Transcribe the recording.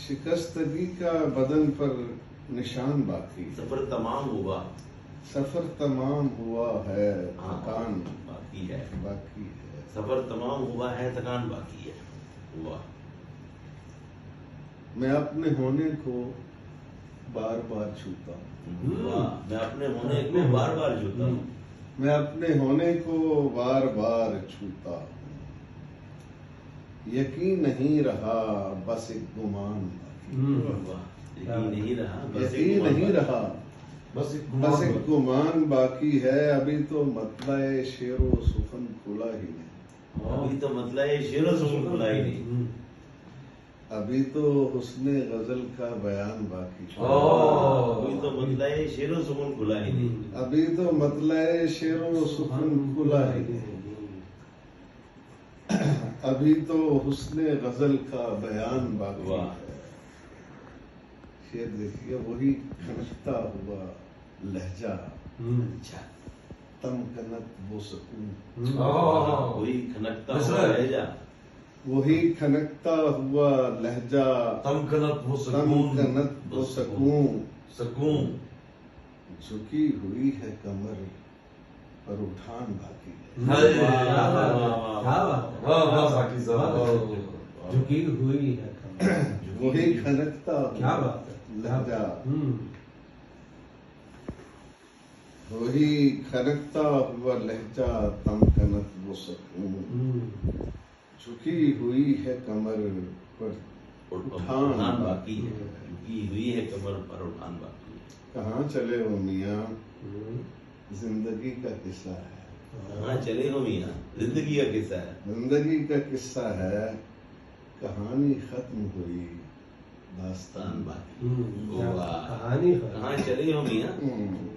शिकस्तगी का बदन पर निशान बाकी, सफर तमाम हुआ, सफर तमाम हुआ है, हाँ, थकान बाकी है, बाकी है। सफर तमाम हुआ है, थकान बाकी है। हुआ मैं अपने होने को बार बार छूता हूँ, हुआ, मैं अपने होने को बार बार छूता हूँ, मैं अपने होने को बार बार छूता हूँ। यकीन नहीं रहा बस एक गुमान बाकी, वाह, यकीन नहीं रहा, बस एक यकीन गुमान नहीं बाकी। रहा बस एक बस एक गुमान बाकी है। अभी तो मतलब शेरो सुखन खुला ही नहीं, अभी तो मतलब ये शेरो सुकून खुला ही नहीं, अभी तो हुस्ने गजल का बयान बाकी है। अभी तो मतलब ये शेरो सुकून खुला ही नहीं। अभी तो मतलब शेरो सुखन खुला ही नहीं, अभी तो हुस्ने गजल का बयान बाकी वाह। है। शेर देखिए, वही खनकता हुआ लहजा, अच्छा, तमकनत वो सुकून, वही खनकता हुआ लहजा, वही खनकता हुआ लहजा, तमकनत वो सुकून, तमकनत वो सुकून। सुकून। झुकी हुई है कमर पर उठान बाकी है। हाय, वाह, वाह, क्या बात है, वाह वाह साकी साहब, झुकी हुई है कमर। वही खनकता क्या हुआ बात है, लहजा, हम्म, वही खनकता हुआ लहजा, तमकनत वो सुकून। झुकी हुई है कमर पर उठान बाकी है, झुकी हुई है कमर पर उठान बाकी है। कहाँ चले हो मियाँ, जिंदगी का किस्सा है, कहाँ चले हो मियाँ, जिंदगी का किस्सा है, जिंदगी का किस्सा है। कहानी खत्म हुई, दास्तान दास्तान बाकी। हम्म, वाह। कहानी है। कहाँ चले हो मियाँ, बाकी।